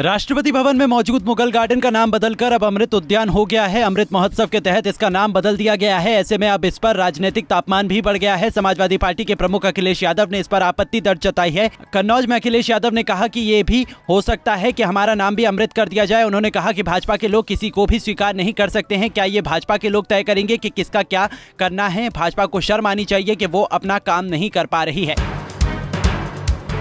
राष्ट्रपति भवन में मौजूद मुगल गार्डन का नाम बदलकर अब अमृत उद्यान हो गया है। अमृत महोत्सव के तहत इसका नाम बदल दिया गया है। ऐसे में अब इस पर राजनीतिक तापमान भी बढ़ गया है। समाजवादी पार्टी के प्रमुख अखिलेश यादव ने इस पर आपत्ति दर्ज जताई है। कन्नौज में अखिलेश यादव ने कहा कि ये भी हो सकता है कि हमारा नाम भी अमृत कर दिया जाए। उन्होंने कहा कि भाजपा के लोग किसी को भी स्वीकार नहीं कर सकते हैं। क्या ये भाजपा के लोग तय करेंगे कि किसका क्या करना है? भाजपा को शर्म आनी चाहिए कि वो अपना काम नहीं कर पा रही है।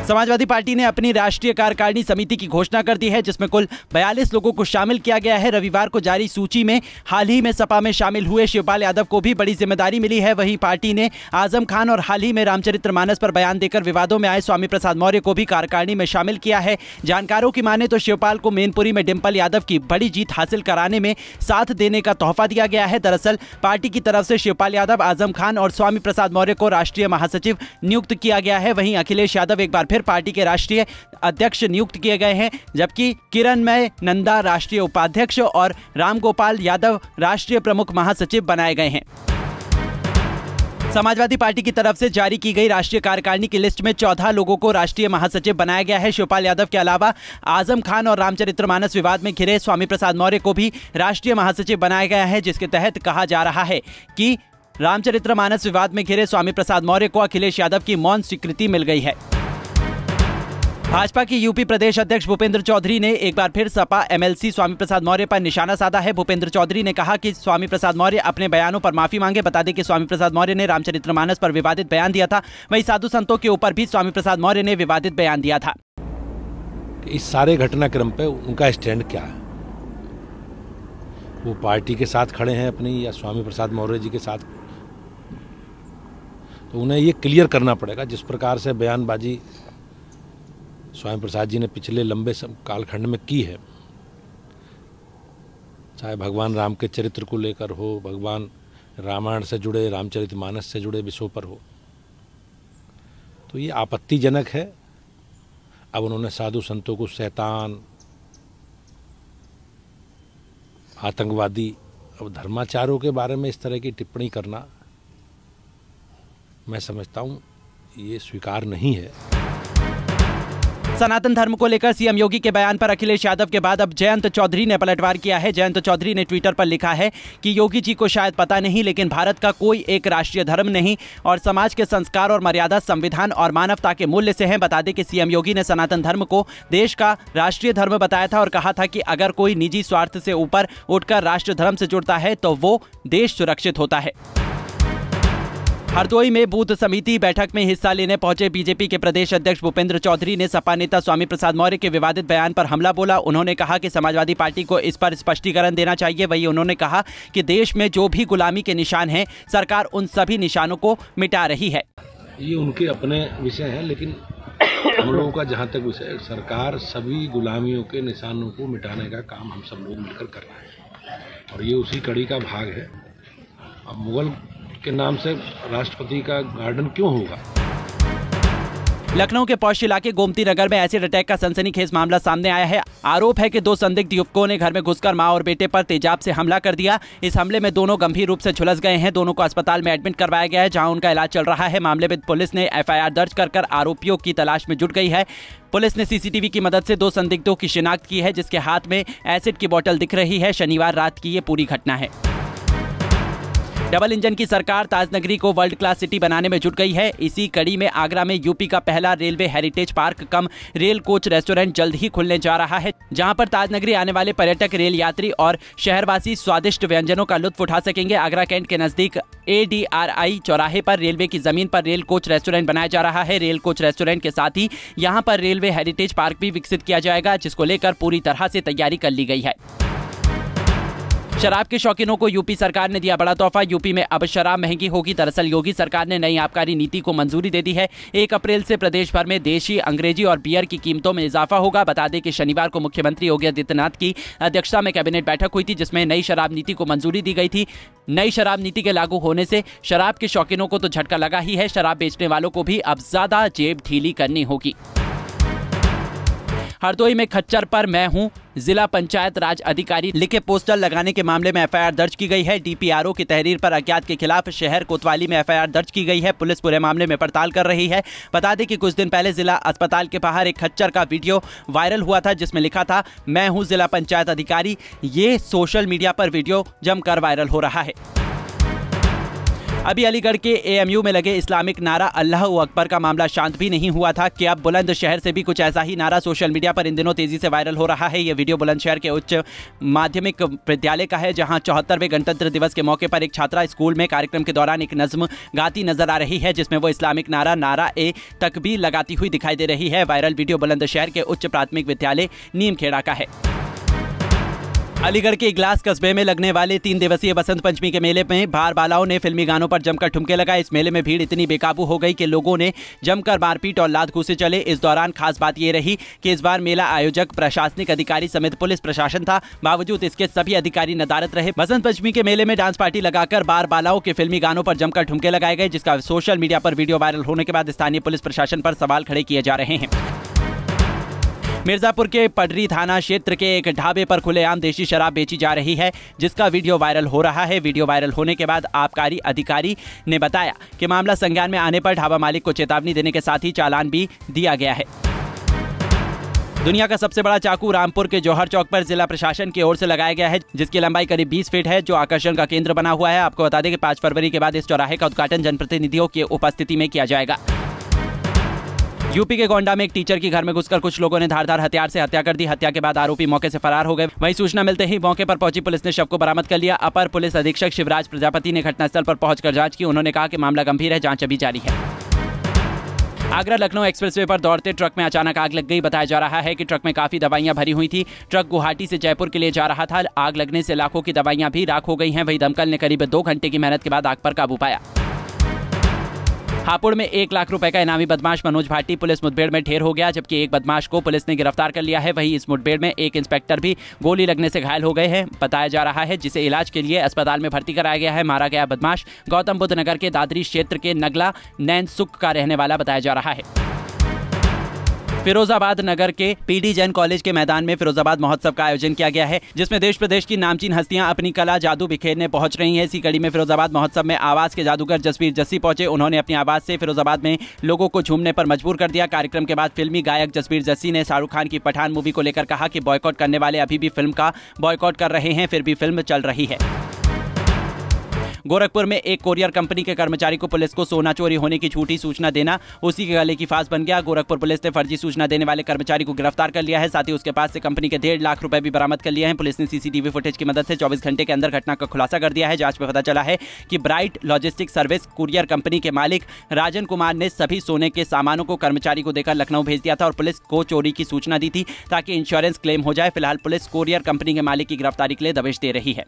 समाजवादी पार्टी ने अपनी राष्ट्रीय कार्यकारिणी समिति की घोषणा कर दी है, जिसमें कुल 42 लोगों को शामिल किया गया है। रविवार को जारी सूची में हाल ही में सपा में शामिल हुए शिवपाल यादव को भी बड़ी जिम्मेदारी मिली है। वहीं पार्टी ने आजम खान और हाल ही में रामचरितमानस पर बयान देकर विवादों में आए स्वामी प्रसाद मौर्य को भी कार्यकारिणी में शामिल किया है। जानकारों की माने तो शिवपाल को मैनपुरी में डिंपल यादव की बड़ी जीत हासिल कराने में साथ देने का तोहफा दिया गया है। दरअसल पार्टी की तरफ से शिवपाल यादव, आजम खान और स्वामी प्रसाद मौर्य को राष्ट्रीय महासचिव नियुक्त किया गया है। वहीं अखिलेश यादव एक बार फिर पार्टी के राष्ट्रीय अध्यक्ष नियुक्त किए गए हैं, जबकि किरणमय नंदा राष्ट्रीय उपाध्यक्ष और रामगोपाल यादव राष्ट्रीय प्रमुख महासचिव बनाए गए हैं। समाजवादी पार्टी की तरफ से जारी की गई राष्ट्रीय कार्यकारिणी की लिस्ट में 14 लोगों को राष्ट्रीय महासचिव बनाया गया है। शिवपाल यादव के अलावा आजम खान और रामचरितमानस विवाद में घिरे स्वामी प्रसाद मौर्य को भी राष्ट्रीय महासचिव बनाया गया है, जिसके तहत कहा जा रहा है कि रामचरितमानस विवाद में घिरे स्वामी प्रसाद मौर्य को अखिलेश यादव की मौन स्वीकृति मिल गई है। भाजपा के यूपी प्रदेश अध्यक्ष भूपेंद्र चौधरी ने एक बार फिर सपा एमएलसी स्वामी प्रसाद मौर्य पर निशाना साधा है। भूपेंद्र चौधरी ने कहा कि स्वामी प्रसाद मौर्य अपने बयानों पर माफी मांगे। बता दें कि स्वामी प्रसाद मौर्य ने रामचरितमानस पर विवादित बयान दिया था। वहीं साधु संतों के ऊपर भी स्वामी प्रसाद मौर्य ने विवादित बयान दिया था। इस सारे घटनाक्रम पे उनका स्टैंड क्या है? वो पार्टी के साथ खड़े हैं अपनी, या स्वामी प्रसाद मौर्य जी के साथ? तो उन्हें ये क्लियर करना पड़ेगा। जिस प्रकार से बयानबाजी स्वामी प्रसाद जी ने पिछले लंबे कालखंड में की है, चाहे भगवान राम के चरित्र को लेकर हो, भगवान रामायण से जुड़े, रामचरितमानस से जुड़े विषयों पर हो, तो ये आपत्तिजनक है। अब उन्होंने साधु संतों को शैतान, आतंकवादी, अब धर्माचारों के बारे में इस तरह की टिप्पणी करना, मैं समझता हूँ ये स्वीकार नहीं है। सनातन धर्म को लेकर सीएम योगी के बयान पर अखिलेश यादव के बाद अब जयंत चौधरी ने पलटवार किया है। जयंत चौधरी ने ट्विटर पर लिखा है कि योगी जी को शायद पता नहीं, लेकिन भारत का कोई एक राष्ट्रीय धर्म नहीं और समाज के संस्कार और मर्यादा संविधान और मानवता के मूल्य से हैं। बता दें कि सीएम योगी ने सनातन धर्म को देश का राष्ट्रीय धर्म बताया था और कहा था कि अगर कोई निजी स्वार्थ से ऊपर उठकर राष्ट्र धर्म से जुड़ता है तो वो देश सुरक्षित होता है। हरदोई में बूथ समिति बैठक में हिस्सा लेने पहुंचे बीजेपी के प्रदेश अध्यक्ष भूपेंद्र चौधरी ने सपा नेता स्वामी प्रसाद मौर्य के विवादित बयान पर हमला बोला। उन्होंने कहा कि समाजवादी पार्टी को इस पर स्पष्टीकरण देना चाहिए। वहीं उन्होंने कहा कि देश में जो भी गुलामी के निशान हैं, सरकार उन सभी निशानों को मिटा रही है। ये उनके अपने विषय हैं, लेकिन हम लोगों का जहाँ तक विषय, सरकार सभी गुलामियों के निशानों को मिटाने का काम हम सब लोग मिलकर कर रहे हैं और ये उसी कड़ी का भाग है। अब मुगल के नाम से राष्ट्रपति का गार्डन क्यों होगा? लखनऊ के पौष इलाके गोमती नगर में एसिड अटैक का सनसनीखेज मामला सामने आया है। आरोप है कि 2 संदिग्ध युवकों ने घर में घुसकर मां और बेटे पर तेजाब से हमला कर दिया। इस हमले में दोनों गंभीर रूप से झुलस गए हैं। दोनों को अस्पताल में एडमिट करवाया गया है, जहां उनका इलाज चल रहा है। मामले में पुलिस ने एफआईआर दर्ज कर आरोपियों की तलाश में जुट गई है। पुलिस ने सीसीटीवी की मदद से 2 संदिग्धों की शिनाख्त की है, जिसके हाथ में एसिड की बोतल दिख रही है। शनिवार रात की ये पूरी घटना है। डबल इंजन की सरकार ताजनगरी को वर्ल्ड क्लास सिटी बनाने में जुट गई है। इसी कड़ी में आगरा में यूपी का पहला railway heritage park cum rail coach restaurant जल्द ही खुलने जा रहा है, जहां पर ताजनगरी आने वाले पर्यटक, रेल यात्री और शहरवासी स्वादिष्ट व्यंजनों का लुत्फ उठा सकेंगे। आगरा कैंट के नजदीक ADRI चौराहे पर रेलवे की जमीन पर रेल कोच रेस्टोरेंट बनाया जा रहा है। रेल कोच रेस्टोरेंट के साथ ही यहाँ पर रेलवे हेरिटेज पार्क भी विकसित किया जाएगा, जिसको लेकर पूरी तरह से तैयारी कर ली गई है। शराब के शौकीनों को यूपी सरकार ने दिया बड़ा तोहफा। यूपी में अब शराब महंगी होगी। दरअसल योगी सरकार ने नई आबकारी नीति को मंजूरी दे दी है। 1 अप्रैल से प्रदेश भर में देशी, अंग्रेजी और बियर की कीमतों में इजाफा होगा। बता दें कि शनिवार को मुख्यमंत्री योगी आदित्यनाथ की अध्यक्षता में कैबिनेट बैठक हुई थी, जिसमें नई शराब नीति को मंजूरी दी गई थी। नई शराब नीति के लागू होने से शराब के शौकीनों को तो झटका लगा ही है, शराब बेचने वालों को भी अब ज्यादा जेब ढीली करनी होगी। हरदोई में खच्चर पर मैं हूं जिला पंचायत राज अधिकारी लिखे पोस्टर लगाने के मामले में एफआईआर दर्ज की गई है। डीपीआरओ की तहरीर पर अज्ञात के खिलाफ शहर कोतवाली में एफआईआर दर्ज की गई है। पुलिस पूरे मामले में पड़ताल कर रही है। बता दें कि कुछ दिन पहले जिला अस्पताल के बाहर एक खच्चर का वीडियो वायरल हुआ था जिसमें लिखा था मैं हूं जिला पंचायत अधिकारी। ये सोशल मीडिया पर वीडियो जमकर वायरल हो रहा है। अभी अलीगढ़ के एएमयू में लगे इस्लामिक नारा अल्लाह अकबर का मामला शांत भी नहीं हुआ था कि अब बुलंदशहर से भी कुछ ऐसा ही नारा सोशल मीडिया पर इन दिनों तेजी से वायरल हो रहा है। यह वीडियो बुलंदशहर के उच्च माध्यमिक विद्यालय का है, जहां 74वें गणतंत्र दिवस के मौके पर एक छात्रा स्कूल में कार्यक्रम के दौरान एक नज्म गाती नजर आ रही है जिसमें वो इस्लामिक नारा ए तकबीर लगाती हुई दिखाई दे रही है। वायरल वीडियो बुलंदशहर के उच्च प्राथमिक विद्यालय नीमखेड़ा का है। अलीगढ़ के इगलास कस्बे में लगने वाले 3 दिवसीय बसंत पंचमी के मेले में बार बालाओं ने फिल्मी गानों पर जमकर ठुमके लगाए। इस मेले में भीड़ इतनी बेकाबू हो गई कि लोगों ने जमकर मारपीट और लात घूंसे चले। इस दौरान खास बात यह रही कि इस बार मेला आयोजक प्रशासनिक अधिकारी समेत पुलिस प्रशासन था। बावजूद इसके सभी अधिकारी नदारद रहे। बसंत पंचमी के मेले में डांस पार्टी लगाकर बार बालाओं के फिल्मी गानों पर जमकर ठुमके लगाए गए, जिसका सोशल मीडिया पर वीडियो वायरल होने के बाद स्थानीय पुलिस प्रशासन पर सवाल खड़े किए जा रहे हैं। मिर्जापुर के पडरी थाना क्षेत्र के एक ढाबे पर खुलेआम देशी शराब बेची जा रही है जिसका वीडियो वायरल हो रहा है। वीडियो वायरल होने के बाद आबकारी अधिकारी ने बताया कि मामला संज्ञान में आने पर ढाबा मालिक को चेतावनी देने के साथ ही चालान भी दिया गया है। दुनिया का सबसे बड़ा चाकू रामपुर के जौहर चौक पर जिला प्रशासन की ओर से लगाया गया है, जिसकी लंबाई करीब 20 फीट है, जो आकर्षण का केंद्र बना हुआ है। आपको बता दें कि 5 फरवरी के बाद इस चौराहे का उद्घाटन जनप्रतिनिधियों की उपस्थिति में किया जाएगा। यूपी के गोंडा में एक टीचर के घर में घुसकर कुछ लोगों ने धारदार हथियार से हत्या कर दी। हत्या के बाद आरोपी मौके से फरार हो गए। वहीं सूचना मिलते ही मौके पर पहुंची पुलिस ने शव को बरामद कर लिया। अपर पुलिस अधीक्षक शिवराज प्रजापति ने घटनास्थल पर पहुंचकर जांच की। उन्होंने कहा कि मामला गंभीर है, जांच अभी जारी है। आगरा लखनऊ एक्सप्रेसवे पर दौड़ते ट्रक में अचानक आग लग गई। बताया जा रहा है कि ट्रक में काफी दवाइयां भरी हुई थी। ट्रक गुवाहाटी से जयपुर के लिए जा रहा था। आग लगने से लाखों की दवाइयां भी राख हो गई हैं। वहीं दमकल ने करीब 2 घंटे की मेहनत के बाद आग पर काबू पाया। हापुड़ में 1 लाख रुपए का इनामी बदमाश मनोज भाटी पुलिस मुठभेड़ में ढेर हो गया, जबकि एक बदमाश को पुलिस ने गिरफ्तार कर लिया है। वहीं इस मुठभेड़ में एक इंस्पेक्टर भी गोली लगने से घायल हो गए हैं। बताया जा रहा है जिसे इलाज के लिए अस्पताल में भर्ती कराया गया है। मारा गया बदमाश गौतम बुद्ध नगर के दादरी क्षेत्र के नगला नैनसुख का रहने वाला बताया जा रहा है। फिरोजाबाद नगर के पीडी जैन कॉलेज के मैदान में फिरोजाबाद महोत्सव का आयोजन किया गया है, जिसमें देश प्रदेश की नामचीन हस्तियां अपनी कला जादू बिखेरने पहुंच रही हैं। इसी कड़ी में फिरोजाबाद महोत्सव में आवाज के जादूगर जसवीर जस्सी पहुंचे। उन्होंने अपनी आवाज से फिरोजाबाद में लोगों को झूमने पर मजबूर कर दिया। कार्यक्रम के बाद फिल्मी गायक जसवीर जस्सी ने शाहरुख खान की पठान मूवी को लेकर कहा कि बॉयकॉट करने वाले अभी भी फिल्म का बॉयकॉट कर रहे हैं, फिर भी फिल्म चल रही है। गोरखपुर में एक कोरियर कंपनी के कर्मचारी को पुलिस को सोना चोरी होने की झूठी सूचना देना उसी के गले की फांस बन गया। गोरखपुर पुलिस ने फर्जी सूचना देने वाले कर्मचारी को गिरफ्तार कर लिया है। साथ ही उसके पास से कंपनी के 1.5 लाख रुपए भी बरामद कर लिए हैं। पुलिस ने सीसीटीवी फुटेज की मदद से 24 घंटे के अंदर घटना का खुलासा कर दिया है। जांच में पता चला है कि bright logistic service courier company के मालिक राजन कुमार ने सभी सोने के सामानों को कर्मचारी को देकर लखनऊ भेज दिया था और पुलिस को चोरी की सूचना दी थी ताकि इंश्योरेंस क्लेम हो जाए। फिलहाल पुलिस कोरियर कंपनी के मालिक की गिरफ्तारी के लिए दबिश दे रही है।